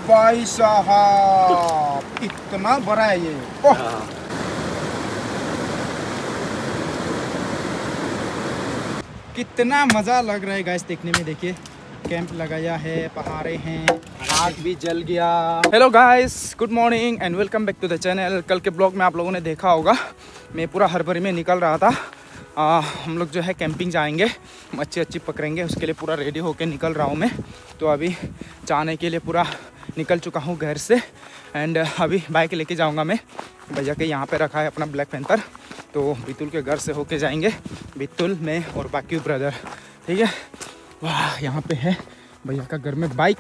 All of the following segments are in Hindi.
भाई साहब इतना बड़ा है ये। ओह कितना मज़ा लग रहा है गाइस देखने में। देखिए कैंप लगाया है, पहाड़े हैं, आग भी जल गया। Hello guys, good morning and welcome back to the channel. कल के ब्लॉग में आप लोगों ने देखा होगा मैं पूरा हड़बड़ी में निकल रहा था। हम लोग जो है कैंपिंग जाएंगे, मच्छी अच्छी पकड़ेंगे, उसके लिए पूरा रेडी होके निकल रहा हूँ मैं। तो अभी जाने के लिए पूरा निकल चुका हूँ घर से एंड अभी बाइक लेके जाऊँगा मैं। भैया के यहाँ पे रखा है अपना ब्लैक पैंथर, तो बितुल के घर से होके जाएंगे, बितुल मैं और बाकी ब्रदर, ठीक है। वाह, यहाँ पे है भैया का घर में बाइक।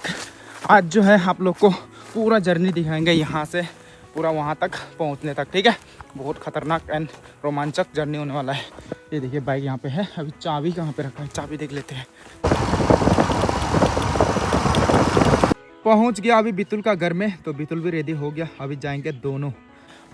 आज जो है आप लोग को पूरा जर्नी दिखाएंगे यहाँ से पूरा वहाँ तक पहुँचने तक, ठीक है। बहुत खतरनाक एंड रोमांचक जर्नी होने वाला है। ये देखिए बाइक यहाँ पे है। अभी चाबी कहाँ पे रखा है, चाबी देख लेते हैं। पहुँच गया अभी बितुल का घर में, तो बितुल भी रेडी हो गया, अभी जाएंगे दोनों।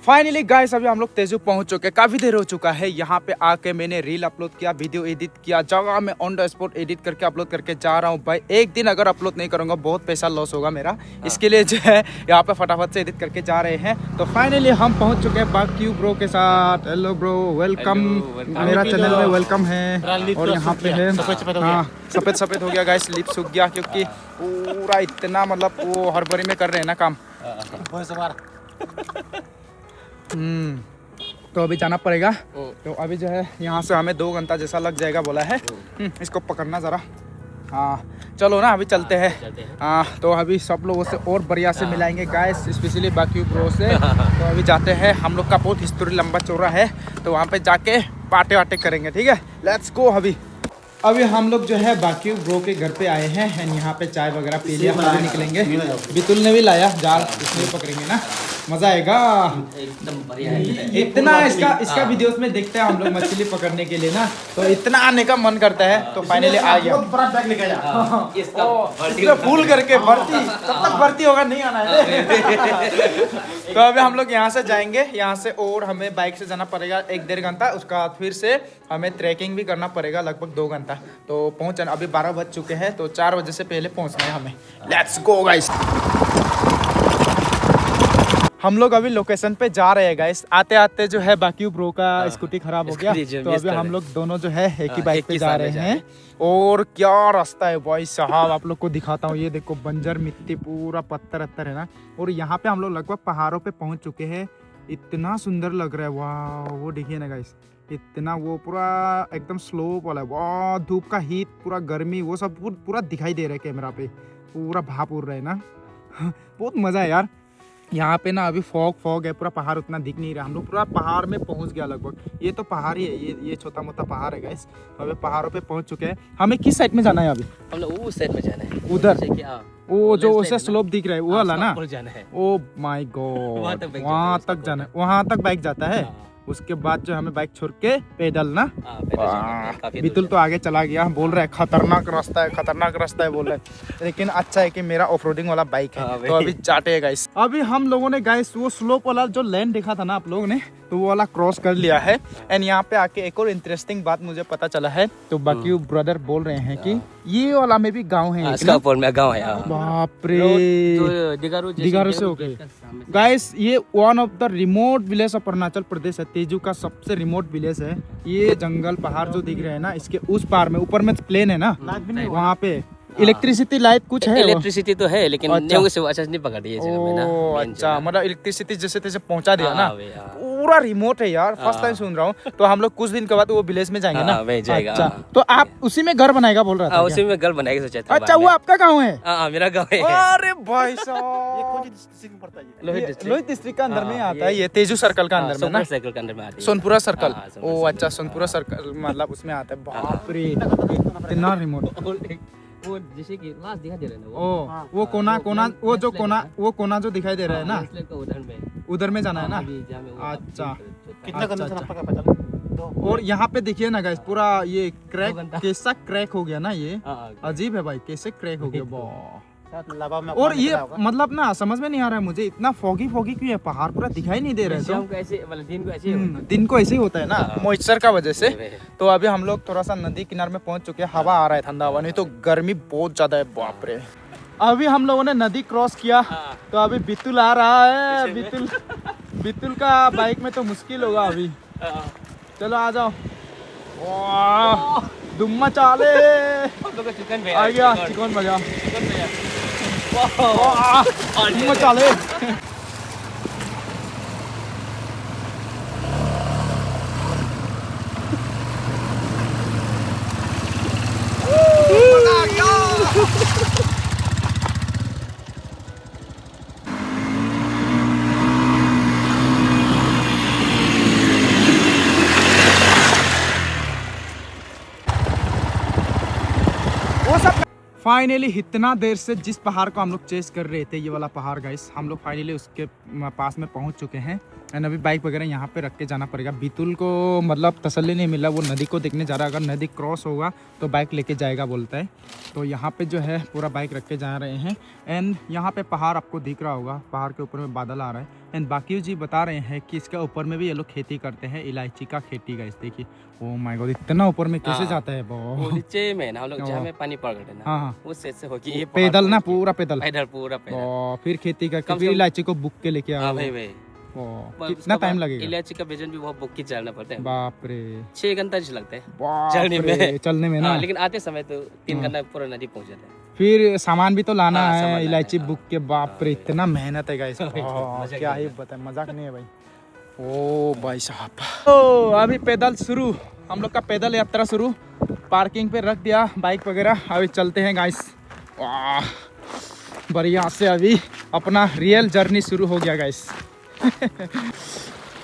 फाइनली गाइस अभी हम लोग तेजू पहुंच चुके हैं। काफ़ी देर हो चुका है। यहाँ पे आके मैंने रील अपलोड किया, वीडियो एडिट किया, जगह में ऑन द स्पॉट एडिट करके अपलोड करके जा रहा हूँ भाई। एक दिन अगर अपलोड नहीं करूँगा बहुत पैसा लॉस होगा मेरा, इसके लिए जो है यहाँ पे फटाफट से एडिट करके जा रहे हैं। तो फाइनली हम पहुँच चुके हैं बाकी ब्रो के साथ। हेलो ब्रो, वेलकम, मेरा चैनल में वेलकम है। और यहाँ पे है, हाँ सफ़ेद सफ़ेद हो गया गाइस, लिप सूख गया क्योंकि पूरा इतना मतलब वो हड़बड़ी में कर रहे हैं ना काम। तो अभी जाना पड़ेगा। तो अभी जो है यहाँ से हमें 2 घंटा जैसा लग जाएगा बोला है। इसको पकड़ना ज़रा। हाँ चलो ना अभी चलते हैं। हाँ तो अभी सब लोगों से और बढ़िया से मिलाएंगे गाइस, स्पेशली बाकी ब्रो से। तो अभी जाते हैं, हम लोग का बहुत हिस्ट्री लंबा चौड़ा है, तो वहाँ पे जाके पार्टी वाटे करेंगे, ठीक है। Let's go. अभी हम लोग जो है बाकी ब्रो के घर पे आए हैं एंड यहाँ पे चाय वगैरह पी लिया, हम निकलेंगे। बितुल ने भी लाया जाल, इसमें पकड़ेंगे ना, मजा आएगा एकदम बढ़िया है। इतना इसका वीडियोस में देखते हैं हम लोग मछली पकड़ने के लिए ना, तो इतना आने का मन करता है। तो फाइनली आ गया। बहुत बड़ा बैग लेके जा, इसका फुल करके भर्ती, कब तक भर्ती होगा नहीं आना है। तो अभी हम लोग यहाँ से जाएंगे, यहाँ से और हमें बाइक से जाना पड़ेगा 1-1.5 घंटा, उसका बाद फिर से हमें ट्रैकिंग भी करना पड़ेगा लगभग 2 घंटा। तो पहुँचना अभी 12 बज चुके हैं, तो 4 बजे से पहले पहुँचना है हमें। Let's go guys. हम लोग अभी लोकेशन पे जा रहे हैं गाइस। आते आते जो है बाकी ब्रो का स्कूटी खराब हो गया, तो अभी हम लोग दोनों जो है एक ही बाइक पे जा रहे हैं। और क्या रास्ता है भाई साहब, आप लोग को दिखाता हूँ। ये देखो बंजर मिट्टी, पूरा पत्थर अत्थर है ना। और यहाँ पे हम लोग लगभग पहाड़ों पे पहुँच चुके हैं। इतना सुंदर लग रहा है, वाह। वो देखिए ना गाइस, इतना वो पूरा एकदम स्लोप वाला है, वाह। धूप का हीट, पूरा गर्मी, वो सब पूरा दिखाई दे रहा है कैमरा पे, पूरा भाप उड़ रहा है ना। बहुत मज़ा है यार। यहाँ पे ना अभी फॉग है, पूरा पहाड़ उतना दिख नहीं रहा। हम लोग पूरा पहाड़ में पहुँच गया लगभग। ये तो पहाड़ ही है, ये छोटा मोटा पहाड़ है गाइस। अभी पहाड़ों पे पहुँच चुके हैं। हमें किस साइड में जाना है अभी? हम लोग उस साइड में जाना है, उधर वो जो उसे स्लोप दिख रहा है वो वाला ना। जाना है। ओ माय गॉड, वहाँ तक जाना है, वहाँ तक बाइक जाता है। उसके बाद जो हमें बाइक छोड़ के पैदल ना। बितुल तो आगे चला गया, बोल रहा है खतरनाक रास्ता है, खतरनाक रास्ता है बोल रहा है। लेकिन अच्छा है कि मेरा ऑफ रोडिंग वाला बाइक है। तो अभी जाते हैं गाइस। अभी हम लोगों ने गाइस वो स्लोप वाला जो लैंड देखा था ना आप लोगों ने, तो वो वाला क्रॉस कर लिया है। एंड यहाँ पे आके एक और इंटरेस्टिंग बात मुझे पता चला है। तो बाकी ब्रदर बोल रहे हैं कि ये वाला में भी गाँव है, गाँव है। बाप रे, दिगारू से हो गए गाइस। ये one of the remote village of Arunachal Pradesh है। तेजू का सबसे रिमोट विलेज है। ये जंगल पहाड़ जो दिख रहे हैं ना, इसके उस पार में, ऊपर में प्लेन है ना, वहाँ पे इलेक्ट्रिसिटी लाइट कुछ है। इलेक्ट्रिसिटी तो है लेकिन नेहू से अच्छा नहीं पकड़ रही है ना। अच्छा, मतलब इलेक्ट्रिसिटी जैसे तैसे पहुंचा दिया ना। पूरा रिमोट है यार, फर्स्ट टाइम सुन रहा हूँ। तो हम लोग कुछ दिन के बाद वो विलेज में जाएंगे ना। अच्छा, तो आप उसी में घर बनाएगा बोल रहा था? उसी में घर बनाएगा सोचा था। अच्छा, वो आपका गाँव है? मेरा गाँव है। अरे भाई साहब, लोहित डिस्ट्रिक्ट का अंदर में आता है ये, तेजू सर्कल का अंदर में ना, सर्कल के अंदर में आता है। सोनपुरा सर्कल। ओ अच्छा, सोनपुरा सर्कल मतलब उसमें आता है। बाप रे, इतना रिमोट। वो जैसे कि लास्ट दिखाई दे रहा है ना, वो कोना जो दिखाई दे रहा है ना, उधर में जाना है ना। अच्छा, कितना और यहाँ पे देखिए ना गाइस, पूरा ये क्रैक, कैसा क्रैक हो गया ना, ये अजीब है भाई, कैसे क्रैक हो गया। और ये मतलब ना समझ में नहीं आ रहा है मुझे, इतना फॉगी क्यों है, पहाड़ पूरा दिखाई नहीं दे रहे हैं। दिन को ऐसे ही होता है ना, मॉइस्चर का वजह से। तो अभी हम लोग थोड़ा सा नदी किनारे में पहुंच चुके हैं, हवा आ रहा है, ठंडा हवा, नहीं तो गर्मी बहुत ज्यादा है, बाप रे। अभी हम लोगों ने नदी क्रॉस किया तो अभी बितुल आ रहा है। बितुल बितुल का बाइक में तो मुश्किल होगा अभी। चलो आ जाओ। वाह दुम्मा चाले आ गया चिकन भैया। दुम्मा चाले फाइनली इतना देर से जिस पहाड़ को हम लोग चेस कर रहे थे, ये वाला पहाड़ गाइस, हम लोग फाइनली उसके पास में पहुंच चुके हैं। एंड अभी बाइक वगैरह यहाँ पे रख के जाना पड़ेगा। बितुल को मतलब तसल्ली नहीं मिला, वो नदी को देखने जा रहा है। अगर नदी क्रॉस होगा तो बाइक लेके जाएगा बोलता है। तो यहाँ पे जो है पूरा बाइक रख के जा रहे हैं। एंड यहाँ पे पहाड़ आपको दिख रहा होगा, पहाड़ के ऊपर में बादल आ रहा है। एंड बाकी जी बता रहे हैं कि इसके ऊपर में भी ये लोग खेती करते हैं, इलायची का खेती गाइस। देखिए ओ माय गॉड इतना ऊपर में कैसे जाता है वो नीचे में ना हम लोग जहाँ में पानी पड़ गए ना। हाँ उस साइड से होके ये पैदल ना पूरा पैदल पूरा पैदल फिर खेती करके फिर इलायची को बुक के लेके आ भाई कितना टाइम लगेगा? इलायची का वजन भी बहुत बुक के चलना पड़ता है। बाप रे 6 घंटा लगता है चलने में ना। लेकिन आते समय तो 3 घंटा पूरा नदी पहुंच जाता है। फिर सामान भी तो लाना है इलायची बुक के। बाप रे इतना मेहनत है गाइस, क्या ही बताए, मजाक नहीं है भाई। ओ भाई साहब ओ अभी पैदल शुरू, हम लोग का पैदल यात्रा शुरू। पार्किंग पे रख दिया बाइक वगैरह, अभी चलते हैं गाइस। वाह बढ़िया से अभी अपना रियल जर्नी शुरू हो गया गाइस।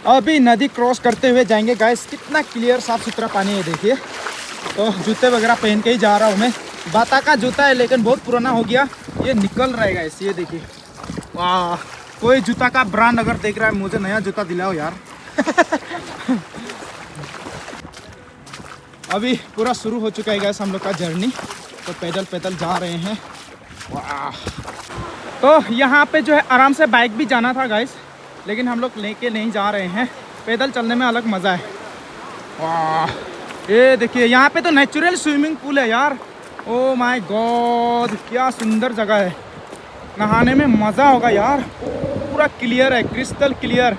अभी नदी क्रॉस करते हुए जाएंगे गाइस। कितना क्लियर साफ सुथरा पानी है देखिए। तो जूते वगैरह पहन के ही जा रहा हूँ मैं। बाटा का जूता है लेकिन बहुत पुराना हो गया, ये निकल रहा है गाइस। ये देखिए वाह, कोई जूता का ब्रांड अगर देख रहा है मुझे नया जूता दिलाओ यार। अभी पूरा शुरू हो चुका है गाइस हम लोग का जर्नी। तो पैदल पैदल जा रहे हैं। वाह तो यहाँ पे जो है आराम से बाइक भी जाना था गाइस, लेकिन हम लोग लेके नहीं जा रहे हैं। पैदल चलने में अलग मज़ा है। वाह ये देखिए यहाँ पे तो नेचुरल स्विमिंग पूल है यार। ओ माय गॉड क्या सुंदर जगह है, नहाने में मज़ा होगा यार। पूरा क्लियर है, क्रिस्टल क्लियर।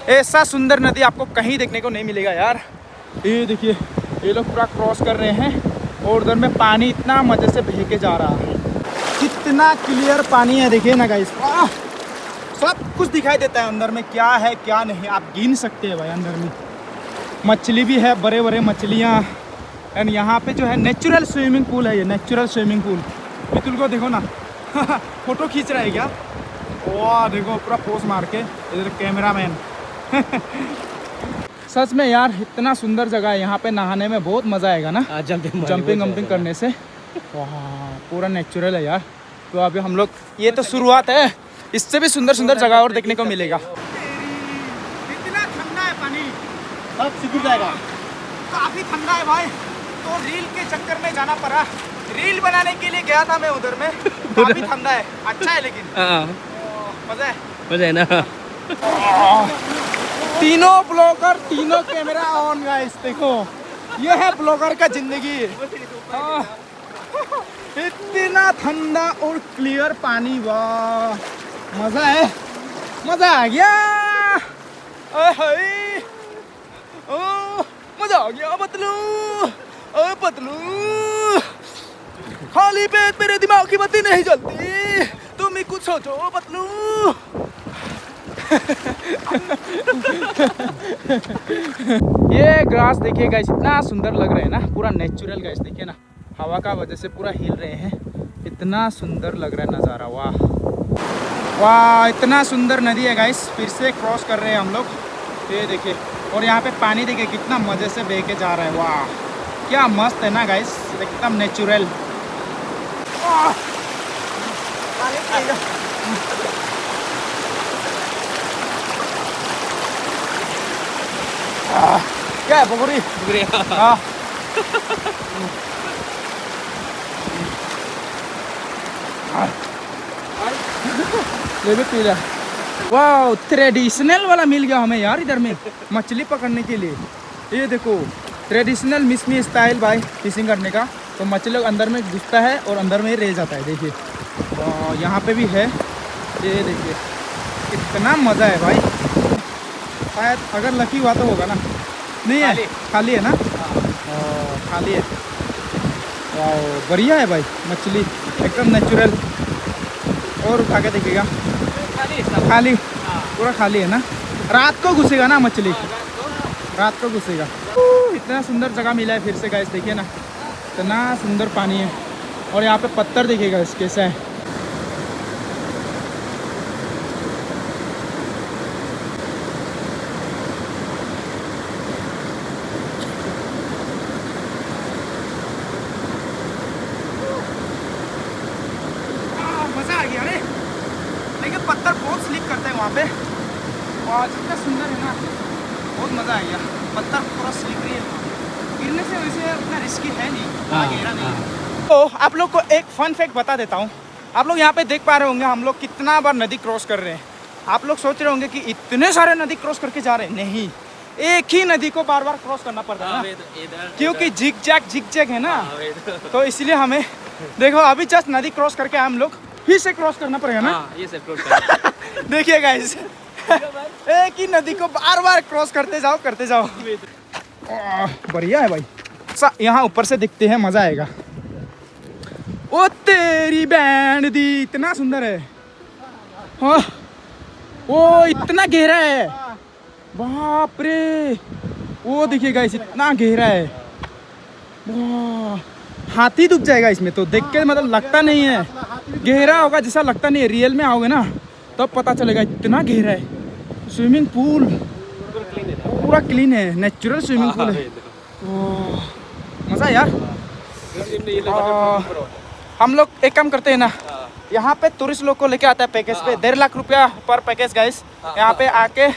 ऐसा सुंदर नदी आपको कहीं देखने को नहीं मिलेगा यार। ये देखिए ये लोग पूरा क्रॉस कर रहे हैं और उधर में पानी इतना मज़े से बह के जा रहा है। कितना क्लियर पानी है देखिए ना गाइस। वाह सब कुछ दिखाई देता है अंदर में, क्या है क्या नहीं आप गिन सकते हैं भाई। अंदर में मछली भी है, बड़े बड़े मछलियाँ। एंड यहाँ पे जो है नेचुरल स्विमिंग पूल है, ये नेचुरल स्विमिंग पूल। बितुल को देखो ना फोटो खींच रहा है क्या? वाह देखो पूरा पोज मार के, इधर कैमरा मैन। सच में यार इतना सुंदर जगह है, यहाँ पे नहाने में बहुत मज़ा आएगा ना। जंपिंग करने से। वाह पूरा नेचुरल है यार। तो अभी हम लोग, ये तो शुरुआत है, इससे भी सुंदर सुंदर जगह और देखने को मिलेगा। इतना ठंडा है पानी, सब सिकुड़ जाएगा। काफी ठंडा है भाई। तो रील के चक्कर में जाना पड़ा, रील बनाने के लिए गया था मैं उधर में। काफी ठंडा है, अच्छा है लेकिन मजा है ना। तीनों ब्लॉगर, तीनों कैमरा ऑन गाइस। देखो ये है ब्लॉगर का जिंदगी। इतना ठंडा और क्लियर पानी, वाह मजा है, मजा आ गया। मजा आ गया पतलू। पतलू खाली पेट मेरे दिमाग की बत्ती नहीं जलती, तुम ही कुछ सोचो पतलू। ये ग्रास देखिए गाइस इतना सुंदर लग रहा है ना, पूरा नेचुरल गाइस। देखिए ना हवा का वजह से पूरा हिल रहे हैं, इतना सुंदर लग रहा है नज़ारा। वाह वाह इतना सुंदर नदी है गाइस। फिर से क्रॉस कर रहे हैं हम लोग, ये देखिए। और यहाँ पे पानी देखिए कितना मज़े से बह के जा रहा है। वाह क्या मस्त है ना गाइस, एकदम नेचुरल। क्या है बकरी? हाँ ले भी पी रहा। वाह ट्रेडिशनल वाला मिल गया हमें यार इधर में मछली पकड़ने के लिए। ये देखो ट्रेडिशनल मिसमी स्टाइल भाई फिशिंग करने का। तो मछली अंदर में घुसता है और अंदर में ही रह जाता है। देखिए यहाँ पे भी है, ये देखिए कितना मज़ा है भाई। शायद अगर लकी हुआ तो होगा ना, नहीं है, खाली है ना, खाली है। वाह बढ़िया है भाई, मछली एकदम नेचुरल। और उठा के देखिएगा, खाली पूरा खाली है ना। रात को घुसेगा ना मछली, रात को घुसेगा। इतना सुंदर जगह मिला है फिर से गाइस, देखिए ना इतना सुंदर पानी है। और यहाँ पे पत्थर देखिएगा इस कैसा है। मजा आ गया रे, लेकिन पत्थर बहुत स्लिप करते हैं वहाँ पे। और जितना सुंदर है ना, बहुत मजा आ गया। पत्थर पूरा स्लिपरी है, गिरने से वैसे उतना रिस्की है नहीं, गहरा नहीं। तो आप लोग को एक फन फैक्ट बता देता हूँ। आप लोग यहाँ पे देख पा रहे होंगे हम लोग कितना बार नदी क्रॉस कर रहे हैं। आप लोग सोच रहे होंगे कि इतने सारे नदी क्रॉस करके जा रहे हैं, नहीं, एक ही नदी को बार बार क्रॉस करना पड़ता है ना, क्योंकि जिग जैग है ना, तो इसलिए हमें देखो अभी जस्ट नदी क्रॉस करके हम लोग फिर से क्रॉस करना पड़ेगा ना। ये सब क्रॉस करना। देखिए गाइस, एक ही नदी को बार बार क्रॉस करते जाओ बढ़िया है भाई। यहाँ ऊपर से दिखते हैं, मजा आएगा। ओ तेरी बैंड दी, इतना सुंदर है। हाँ, ओ इतना गहरा है, बाप रे। वो देखिए गाइस, इतना गहरा है, वाह। हाथी डूब जाएगा इसमें तो, देख के मतलब लगता नहीं है गहरा होगा, जैसा लगता नहीं है। रियल में आओगे ना तब पता चलेगा इतना गहरा है। स्विमिंग पूल पूरा क्लीन है, नेचुरल स्विमिंग पूल है। मज़ा यार। हम लोग एक काम करते हैं ना, यहाँ पे टूरिस्ट लोग को लेके आता है पैकेज पे, 1.5 लाख रुपया पर पैकेज गाइस। यहाँ पे आके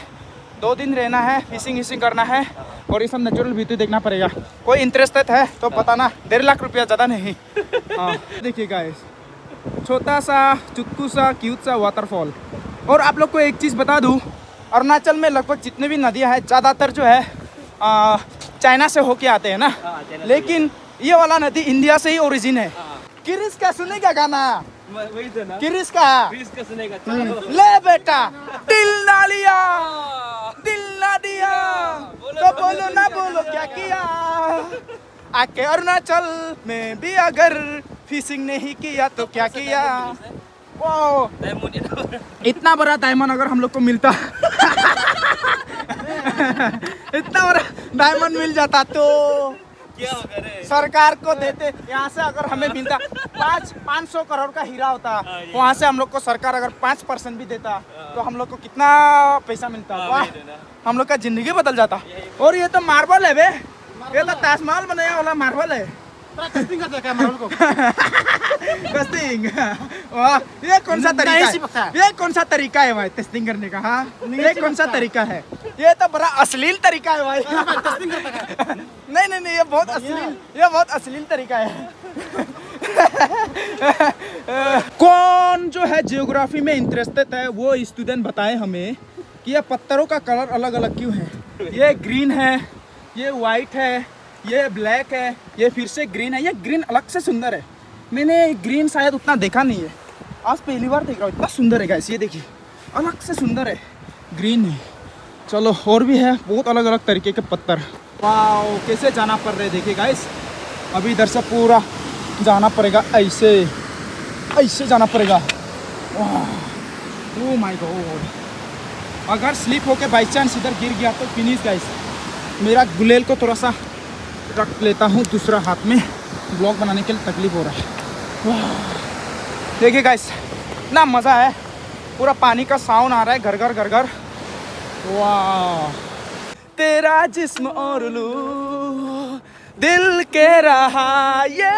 2 दिन रहना है, फिशिंग करना है, और ये सब नेचुरल ब्यूटी देखना पड़ेगा। कोई इंटरेस्टेड है तो बताना, 1.5 लाख रुपया ज़्यादा नहीं। हाँ देखिए गाइस, छोटा सा चुटकू सा क्यूट सा वाटरफॉल। और आप लोग को एक चीज़ बता दूँ, अरुणाचल में लगभग जितने भी नदियाँ हैं ज़्यादातर जो है चाइना से होके आते हैं ना, लेकिन ये वाला नदी इंडिया से ही ओरिजिन है। किरिस का सुनेगा गाना, वही तो ना, किरिस का सुनेगा। ले बेटा, दिल ना लिया, दिल ना दिया तो बोलो ना बोलो क्या किया। आके अरुणाचल में भी अगर फिशिंग नहीं किया तो क्या किया। वो इतना बड़ा डायमंड अगर हम लोग को मिलता इतना बड़ा डायमंड मिल जाता तो क्या करे? सरकार को देते। यहाँ से अगर हमें मिलता 500 करोड़ का हीरा होता, वहाँ से हम लोग को सरकार अगर 5% भी देता तो हम लोग को कितना पैसा मिलता। वाह, हम लोग का जिंदगी बदल जाता। और ये तो मार्बल है बे, ये तो ताजमहल बनाया वाला मार्बल है। टेस्टिंग करते क्या मार्बल को? टेस्टिंग, वाह, ये कौन सा तरीका है? ये कौन सा तरीका है भाई टेस्टिंग करने का? हाँ, ये कौन सा तरीका है? ये तो बड़ा अश्लील तरीका है भाई। टेस्टिंग करता है? नहीं, ये बहुत अश्लील तरीका है। कौन जो है जियोग्राफी में इंटरेस्टेड है वो स्टूडेंट बताए हमें कि ये पत्थरों का कलर अलग अलग क्यों है। ये ग्रीन है, ये वाइट है, ये ब्लैक है, ये फिर से ग्रीन है। ये ग्रीन अलग से सुंदर है, मैंने ग्रीन शायद उतना देखा नहीं है, आज पहली बार देख रहा हूँ। इतना सुंदर है गाइस, ये देखिए अलग से सुंदर है, ग्रीन है। चलो और भी है बहुत अलग अलग तरीके के पत्थर। वाह, कैसे जाना पड़ रहा है देखिए गाइस। अभी इधर से पूरा जाना पड़ेगा, ऐसे जाना पड़ेगा। वाह, ओह माय गॉड, अगर स्लिप होके बाई चांस इधर गिर गया तो फिनिश गाइस। मेरा गुलेल को थोड़ा सा रख लेता हूँ दूसरा हाथ में, ब्लॉग बनाने के लिए तकलीफ हो रहा है। वाह देखिए गाइस, इतना मज़ा है, पूरा पानी का साउंड आ रहा है घर घर। वाह, तेरा जिस्म और लू दिल के रहा ये।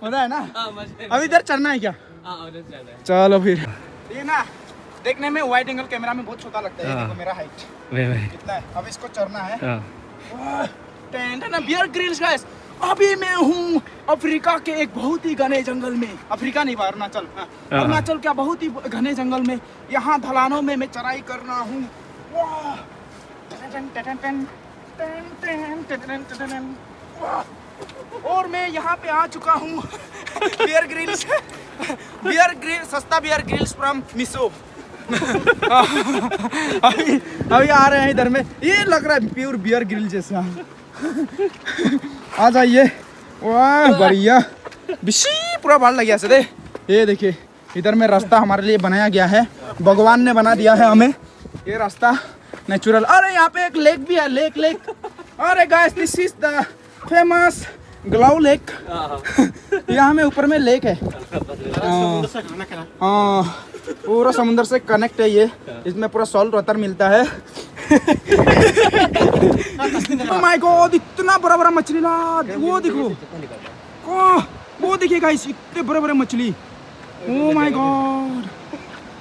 मजा है ना? अभी इधर चढ़ना है क्या? चलो फिर। ये ना देखने में वाइड एंगल कैमरा में बहुत छोटा लगता है। देखो मेरा हाइट कितना है, अब इसको चढ़ना है। बियर ग्रिल्स गाइस, अभी मैं हूँ अफ्रीका के एक बहुत ही घने जंगल में। अफ्रीका नहीं, अरुणाचल। अरुणाचल का बहुत ही घने जंगल में, यहाँ ढलानों में मैं चढ़ाई कर रहा हूँ। और मैं यहाँ पे आ चुका हूँ बियर ग्रिल्स, सस्ता बियर ग्रिल्स फ्रॉम मिसो। अभी आ रहे हैं इधर में, ये लग रहा है प्योर बियर ग्रिल जैसा। आ जाइए, वाह बढ़िया, बिशी पूरा बाढ़ लग गया से दे। ये देखिए इधर में रास्ता हमारे लिए बनाया गया है, भगवान ने बना दिया है हमें ये रास्ता नेचुरल। अरे यहाँ पे एक लेक भी है, लेक। अरे guys this is the famous Glao lake. यहाँ में ऊपर में लेक है, हाँ पूरा समुद्र से कनेक्ट है ये, इसमें पूरा सॉल्ट वाटर मिलता है। ओह माय गॉड, इतना बड़ा बड़ा मछली ला, वो देखो, वो देखिए गाइस इतने बड़े बड़े मछली। ओह माय गॉड,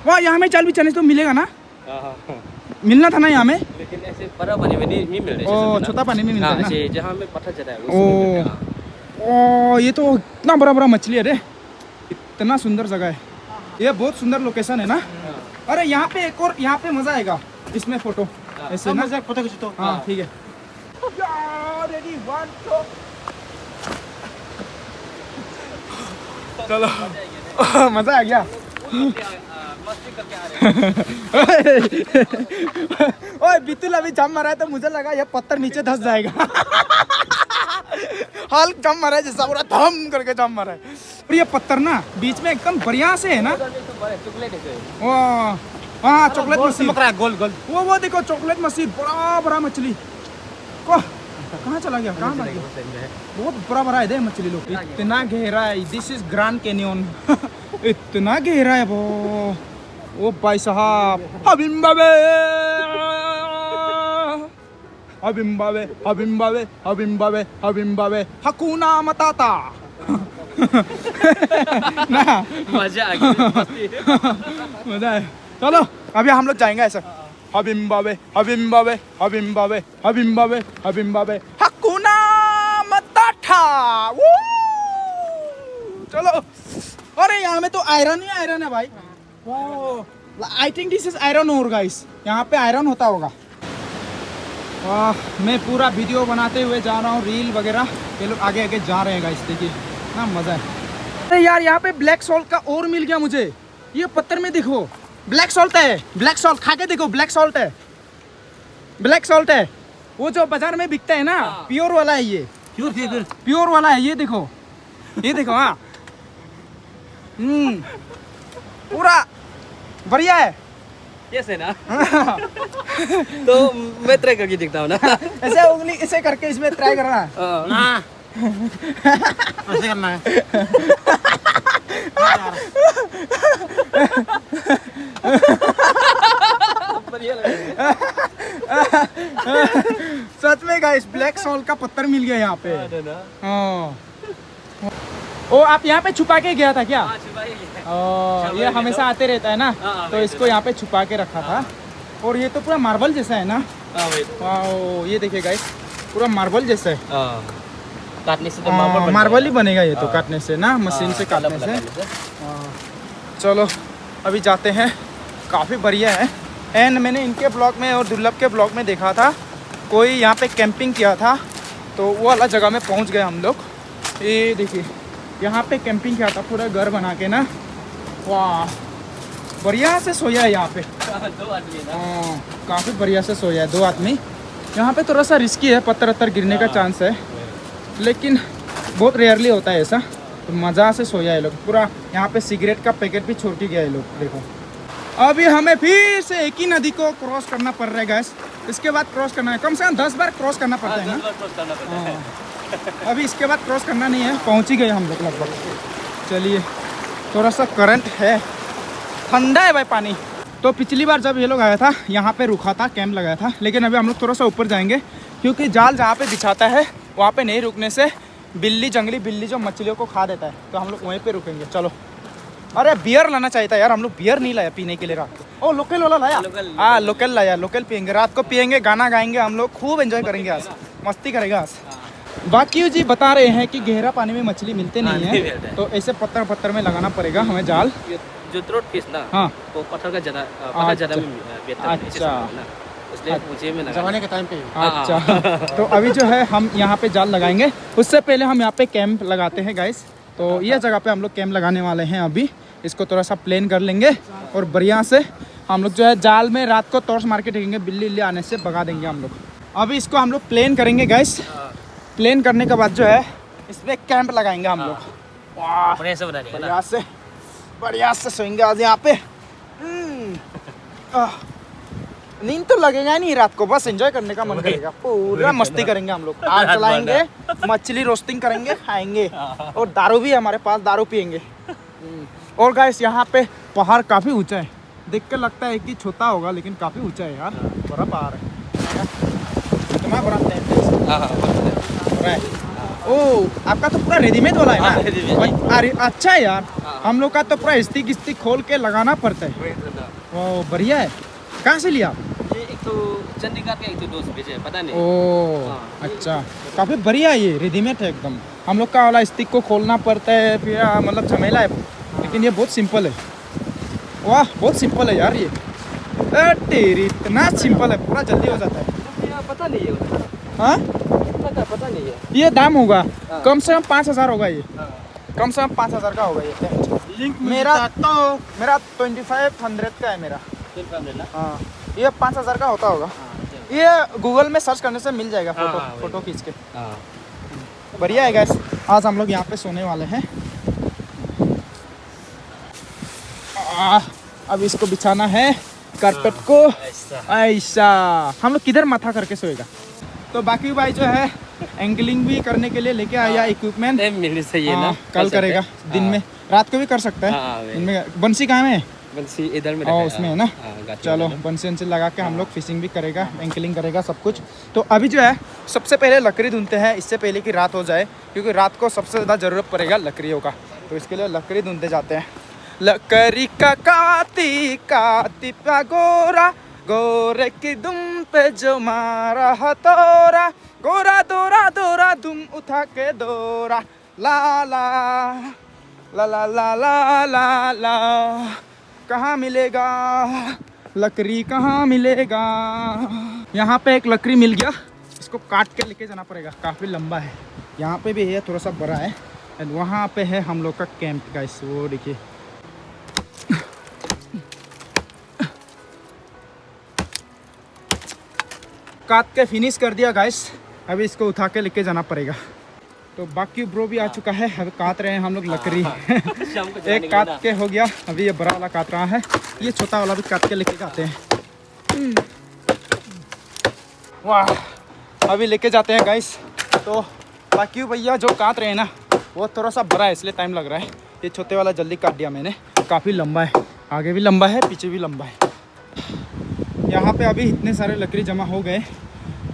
वाह यहाँ में चाल भी चलने तो मिलेगा ना, मिलना था ना यहाँ में, लेकिन ऐसे बड़ा पानी में नहीं मिल रहा है। ओ छोटा पानी में मिलता है ना, जहाँ में पत्थर चढ़ा है। ओ ये तो इतना बड़ा बड़ा मछली है रे, इतना सुंदर जगह है ये, बहुत सुंदर लोकेशन है ना। अरे यहाँ पे एक और, यहाँ पे मजा आएगा इसमें फोटो ऐसे ना, फोटो खींचो। हाँ ठीक है, रेडी 1 2 चलो। मजा आ गया। मस्ती करके आ रहे हैं। ओए बितुल अभी जम मारा है तो मुझे लगा ये पत्थर नीचे धंस जाएगा। हाल जम मारा है जैसा, पूरा धम करके जम मारा है। और ये पत्थर ना बीच में एकदम बढ़िया से है ना, हाँ चॉकलेट मछली, गोल गोल, वो देखो चॉकलेट मछली, बड़ा बड़ा मछली को कहाँ चला गया, कहाँ चला गया, बहुत बड़ा बड़ा है दे मछली लोग, इतना गहरा है। This is grand canyon. इतना गहरा है वो, ओ भाई साहब, हबिम्बावे हबिम्बावे हबिम्बावे हबिम्बावे हबिम्बावे हकुना मताता। ना मजा आ गया, मजा है। चलो अभी हम लोग जाएंगे ऐसा, हबिम्बावे हबिम्बावे हबिम्बावे हबिम्बावे हबिम्बावे हकुना मताता। चलो, अरे यहाँ में तो आयरन ही आयरन है भाई, I think this is iron ore guys, यहाँ पे आयरन होता होगा। मैं पूरा वीडियो बनाते हुए जा रहा हूँ, रील वगैरह, ये लोग आगे आगे जा रहे हैं गाइस, देखिए ना मजा है। अरे यार यहाँ पे ब्लैक सॉल्ट का और मिल गया मुझे, ये पत्थर में देखो ब्लैक सॉल्ट है, ब्लैक सॉल्ट खा के देखो, ब्लैक सॉल्ट है, ब्लैक सॉल्ट है, वो जो बाजार में बिकता है ना, प्योर वाला है ये, प्योर वाला है, ये देखो, ये देखो, हाँ पूरा बढ़िया है। यस है ना। तो मैं ट्राई करके देखता हूँ ना, ऐसे उंगली ऐसे करके इसमें ट्राई करना है ना, ऐसे करना है। बढ़िया लग रहा है। सच में गाइस ब्लैक सॉल्ट का पत्थर मिल गया यहाँ पे। हाँ, ओ आप यहाँ पे छुपा के गया था क्या? ये हमेशा आते रहता है ना, तो इसको यहाँ पे छुपा के रखा था। और ये तो पूरा मार्बल जैसा है ना, वाओ, ये देखिए गाइस पूरा मार्बल जैसा है, काटने से तो मार्बल ही बनेगा ये तो, काटने से ना, मशीन से काटने से। चलो अभी जाते हैं, काफ़ी बढ़िया है। एंड मैंने इनके ब्लॉग में और दुर्लभ के ब्लॉग में देखा था, कोई यहाँ पे कैंपिंग किया था, तो वो वाला जगह में पहुँच गए हम लोग। ये देखिए यहाँ पे कैंपिंग किया था, पूरा घर बना के ना, वाह बढ़िया से सोया है यहाँ पे। 2 आदमी ना, काफ़ी बढ़िया से सोया है 2 आदमी। यहाँ पे थोड़ा सा रिस्की है, पत्थर वत्थर गिरने का चांस है, लेकिन बहुत रेयरली होता है ऐसा। तो मज़ा से सोया है लोग, पूरा यहाँ पे सिगरेट का पैकेट भी छोड़ के गया है लोग। देखो अभी हमें फिर से एक ही नदी को क्रॉस करना पड़ रहा है गैस, इसके बाद क्रॉस करना है, कम से कम 10 बार क्रॉस करना पड़ता है ना। अभी इसके बाद क्रॉस करना नहीं है, पहुँच ही गए हम लोग लगभग। चलिए, थोड़ा सा करंट है, ठंडा है भाई पानी। तो पिछली बार जब ये लोग आया था यहाँ पे रुका था, कैंप लगाया था, लेकिन अभी हम लोग थोड़ा सा ऊपर जाएंगे, क्योंकि जाल जहाँ पे बिछाता है वहाँ पे नहीं रुकने से बिल्ली, जंगली बिल्ली जो मछलियों को खा देता है, तो हम लोग वहीं पे रुकेंगे। चलो, अरे बियर लाना चाहिए था यार, हम लोग बियर नहीं लाया पीने के लिए रात को। ओ लोकल वाला लाया, हाँ लोकल लाया, लोकल पियेंगे, रात को पियेंगे, गाना गाएंगे हम लोग, खूब एंजॉय करेंगे, आज मस्ती करेगा आज। बाकी जी बता रहे हैं कि गहरा पानी में मछली मिलते नहीं है, तो ऐसे पत्थर पत्थर में लगाना पड़ेगा हमें जाल। जो थ्रोट फिश ना, हाँ वो पत्थर का ज़्यादा, पत्थर ज़्यादा में बेहतर है। अच्छा, इसलिए ऊंचे में लगा। जमाने के टाइम पे अच्छा तो अभी जो है हम यहाँ पे जाल लगाएंगे, उससे पहले हम यहाँ पे कैंप लगाते हैं गाइस। तो ये जगह पे हम लोग कैंप लगाने वाले हैं। अभी इसको थोड़ा सा प्लेन कर लेंगे और बढ़िया से हम लोग जो है जाल में रात को टॉर्च मार के देखेंगे, बिल्ली आने से भगा देंगे हम लोग। अभी इसको हम लोग प्लेन करेंगे गाइस। प्लेन करने के बाद जो है इस पर कैंप लगाएंगे हम लोग। वाह बढ़िया से बना देंगे ना। बढ़िया से सोएंगे आज यहाँ पे। नींद तो लगेगा नहीं रात को, बस एंजॉय करने का मन करेगा, पूरा मस्ती करेंगे हम लोग। आग चलाएंगे, मछली रोस्टिंग करेंगे, खाएंगे और दारू भी हमारे पास, दारू पियेंगे। और गाइस यहाँ पे पहाड़ काफ़ी ऊंचा है, देख के लगता है कि छोटा होगा लेकिन काफ़ी ऊंचा है यार, बड़ा पहाड़ है। कितना बड़ा है। ओ आपका तो पूरा रेडीमेड वाला है ना? अरे अच्छा है यार, हम लोग का तो पूरा स्टिक खोल के लगाना पड़ता है। वो बढ़िया है। कहाँ से लिया? ये एक तो चंडीगढ़ का, एक तो दोस्त भेजे, पता नहीं। ओ अच्छा, काफ़ी बढ़िया है ये, रेडीमेड है एकदम। हम लोग का वाला स्टिक को खोलना पड़ता है, फिर मतलब झमेला है, लेकिन ये बहुत सिंपल है। वाह बहुत सिंपल है यार ये। तेरी इतना सिंपल है, पूरा जल्दी हो जाता है। पता नहीं है। हाँ पता नहीं है। ये दाम होगा कम से कम 5,000 होगा ये, कम से कम 5,000 का होगा ये। लिंक मेरा 2500 का है मेरा। हाँ ये 5,000 का होता होगा। ये गूगल में सर्च करने से मिल जाएगा, फोटो खींच के। बढ़िया है गाइस। आज हम लोग यहाँ पे सोने वाले हैं। अब इसको बिछाना है कारपेट को, ऐसा। हम लोग किधर माथा करके सोएगा। तो बाकी भाई जो है एंगलिंग भी करने के लिए लेके आया इक्विपमेंट। मिलनी चाहिए ना, कल करेगा दिन में, रात को भी कर सकता है। दिन में बंसी कहाँ में? बंसी इधर में उसमें है ना। चलो बंसी लगा के हम लोग फिशिंग भी करेगा, एंगलिंग करेगा, सब कुछ। तो अभी जो है सबसे पहले लकड़ी ढूंढते हैं, इससे पहले कि रात हो जाए, क्योंकि रात को सबसे ज़्यादा ज़रूरत पड़ेगा लकड़ियों का। तो इसके लिए लकड़ी ढूंढते जाते हैं। लकड़ी का काती पा गोरा, गोरे की दुम पे जो मारा हथौरा, गोरा दोरा दोरा दुम उठा के दोरा, ला ला ला ला ला ला ला ला। कहाँ मिलेगा लकड़ी, कहाँ मिलेगा? यहाँ पे एक लकड़ी मिल गया, इसको काट के लेके जाना पड़ेगा, काफ़ी लंबा है। यहाँ पे भी है, थोड़ा सा बड़ा है। एंड वहाँ पे है हम लोग का कैंप गाइस, वो देखिए। काट के फिनिश कर दिया गाइस, अभी इसको उठा के लेके जाना पड़ेगा। तो बाकी ब्रो भी आ चुका है, अभी काट रहे हैं हम लोग लकड़ी। एक काट के हो गया, अभी ये बड़ा वाला काट रहा है, ये छोटा वाला भी काट के लेके जाते हैं। वाह अभी लेके जाते हैं गाइस। तो बाकी भैया जो काट रहे हैं ना, वो थोड़ा सा बड़ा है इसलिए टाइम लग रहा है। ये छोटे वाला जल्दी काट दिया मैंने, काफ़ी लंबा है, आगे भी लंबा है, पीछे भी लंबा है। यहाँ पे अभी इतने सारे लकड़ी जमा हो गए,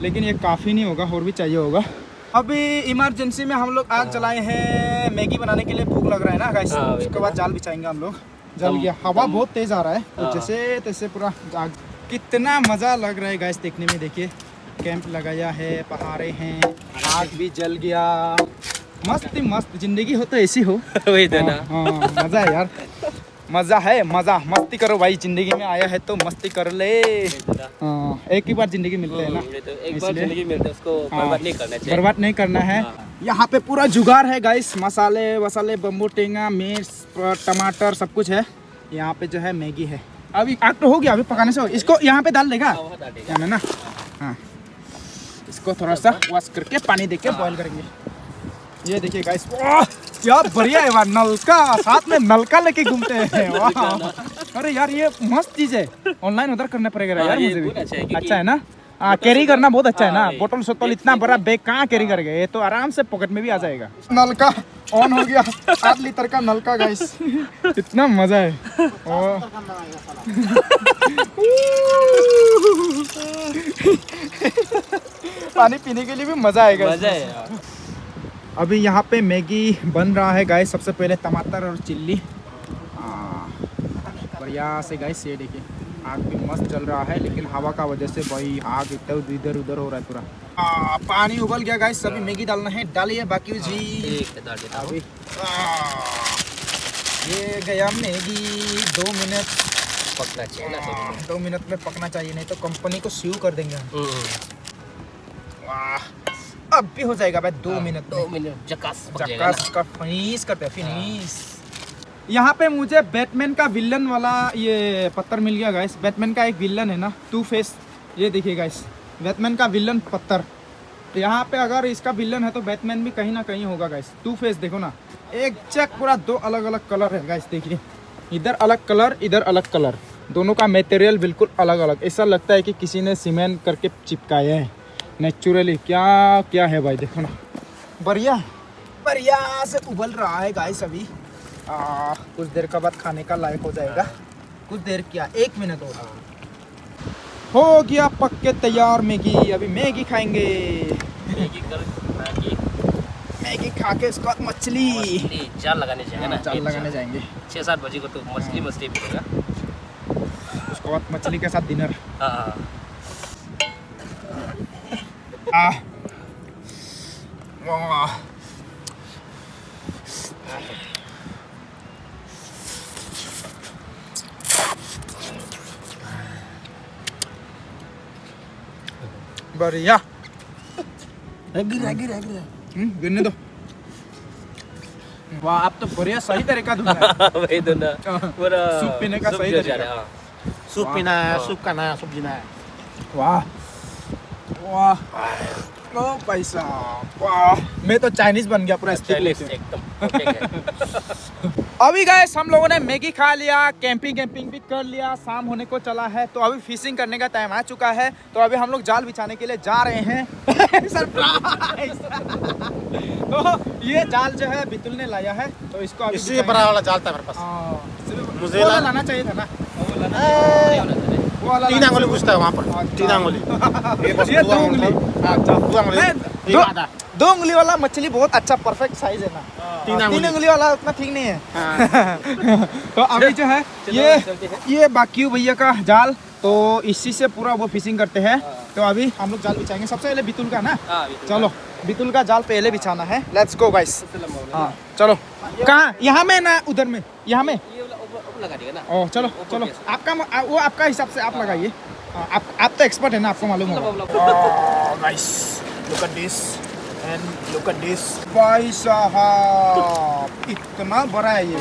लेकिन ये काफ़ी नहीं होगा, और भी चाहिए होगा। अभी इमरजेंसी में हम लोग आग जलाए हैं मैगी बनाने के लिए, भूख लग रहा है ना गाइस। उसके बाद जाल बिछाएंगे हम लोग। जल गया, हवा बहुत तेज़ आ रहा है, तो जैसे तैसे पूरा आग। कितना मज़ा लग रहा है गाइस देखने में। देखिए कैंप लगाया है, पहाड़े हैं, आग भी जल गया। मस्त मस्त जिंदगी हो तो ऐसी हो। वही तो ना। हाँ मज़ा है यार, मज़ा है, मज़ा। मस्ती करो भाई, ज़िंदगी में आया है तो मस्ती कर ले। हाँ एक ही बार ज़िंदगी मिलते है ना, एक बार जिंदगी मिलती है, उसको बर्बाद नहीं करना चाहिए। बर्बाद नहीं करना है। यहाँ पे पूरा जुगाड़ है गाइस, मसाले वसाले, बम्बू टेंगा, मिर्च, टमाटर, सब कुछ है। यहाँ पे जो है मैगी है। अभी आग तो हो गया, अभी पकाने से हो। इसको यहाँ पे डाल देगा है ना। हाँ इसको थोड़ा सा वॉश करके पानी देके बॉईल करेंगे। ये देखिए गाइस, क्या बढ़िया है। वाह नलका, साथ में नलका लेके घूमते हैं। वाह अरे यार ये मस्त चीज है, ऑनलाइन ऑर्डर करना पड़ेगा यार मुझे भी। अच्छा है ना, कैरी करना बहुत अच्छा है ना। बोतल सोतल इतना बड़ा बैग कहाँ कैरी करेगा, ये तो आराम से पॉकेट में भी आ जाएगा। नलका ऑन हो गया, 8 लीटर का नलका गाइस, इतना मजा है। पानी पीने के लिए भी मजा आएगा। मजा है यार। अभी यहाँ पे मैगी बन रहा है गाइस। सबसे पहले टमाटर और चिल्ली बढ़िया से गाइस। ये देखिए आग भी मस्त चल रहा है, लेकिन हवा का वजह से भाई आग इधर उधर हो रहा है पूरा। पानी उबल गया गाइस, अभी मैगी डालना है, डालिए बाकी जी। अभी ये गया मैगी, 2 मिनट पकना चाहिए ना 2 मिनट। 2 मिनट में पकना चाहिए, नहीं तो कंपनी को स्यू कर देंगे हम। वाह, अब भी हो जाएगा भाई 2 मिनट में। 2 मिनट जकास पक जाएगा चक्का का फिनिश करते हैं, फिनिश। यहाँ पे मुझे बैटमैन का विलन वाला ये पत्थर मिल गया गाइस। बैटमैन का एक विलन है ना, टू फेस, ये देखिए गाइस, बैटमैन का विलन पत्थर। तो यहाँ पे अगर इसका विलन है तो बैटमैन भी कहीं ना कहीं होगा गाइस। टू फेस देखो ना, एक चक पूरा 2 अलग अलग कलर है गाइस, देखिए इधर अलग कलर, इधर अलग कलर, दोनों का मटेरियल बिल्कुल अलग अलग। ऐसा लगता है कि किसी ने सीमेंट करके चिपकाया है नेचुरली। क्या क्या है भाई, देखो ना, बढ़िया बढ़िया से उबल रहा है गाइस। अभी कुछ देर के बाद खाने का लायक हो जाएगा। कुछ देर क्या, 1 मिनट हो गया पक के तैयार मैगी। अभी मैगी खाएंगे। मैगी खा के उसके बाद मछली जाल लगाने जाएंगे ना, जाल लगाने जाएंगे। 6-7 बजे को तो मछली मिलेगा। उसके बाद मछली के साथ डिनर। हाँ वाह, बढ़िया। गिरने दो। वाह, आप तो बढ़िया सही तरीका दूध है। वही तो ना, पूरा सूप पीने का सही जो तरीका। जा रहा है, हाँ। सूप पीना है, सूप खाना है, सब्जी ना है। वाह वाह, ओ भाई साहब, वाह, मैं तो चाइनीज बन गया पूरा स्टिक चाइनीज लेके। एकदम ओके है। अभी गाइस हम लोगों ने मैगी खा लिया, कैंपिंग भी कर लिया, शाम होने को चला है, तो अभी फिशिंग करने का टाइम आ चुका है। तो अभी हम लोग जाल बिछाने के लिए जा रहे हैं। सरप्राइज। तो ये जाल जो है बितुल ने लाया है, तो इसको अभी इससे बड़ा वाला जाल था मेरे पास। मुझे लाना चाहिए था ना, वो वाला 3 अंगुली पूछता है वहाँ पर। अच्छा। 3 अंगुली। ये 2 उंगली। अच्छा, 2 अंगुली। नहीं, ये आधा। 2 उंगली वाला मछली बहुत अच्छा परफेक्ट साइज है ना। 3 3 अंगुली। उंगली वाला उतना ठीक नहीं है। हाँ। तो अभी जो है ये बाकी भैया का जाल, तो इसी से पूरा वो फिशिंग करते हैं। तो अभी हम लोग जाल बिछाएंगे। सबसे पहले बितुल का ना, चलो बितुल का जाल पहले बिछाना है। Let's go guys. हाँ चलो, कहाँ, यहाँ में ना उधर में, यहाँ में लगा देगा ना। ओ चलो चलो, आपका वो आपका हिसाब से आप लगाइए। आप तो एक्सपर्ट है ना, आपको मालूम होगा। Guys look at this and look at this. भाई साहब इतना बड़ा है ये।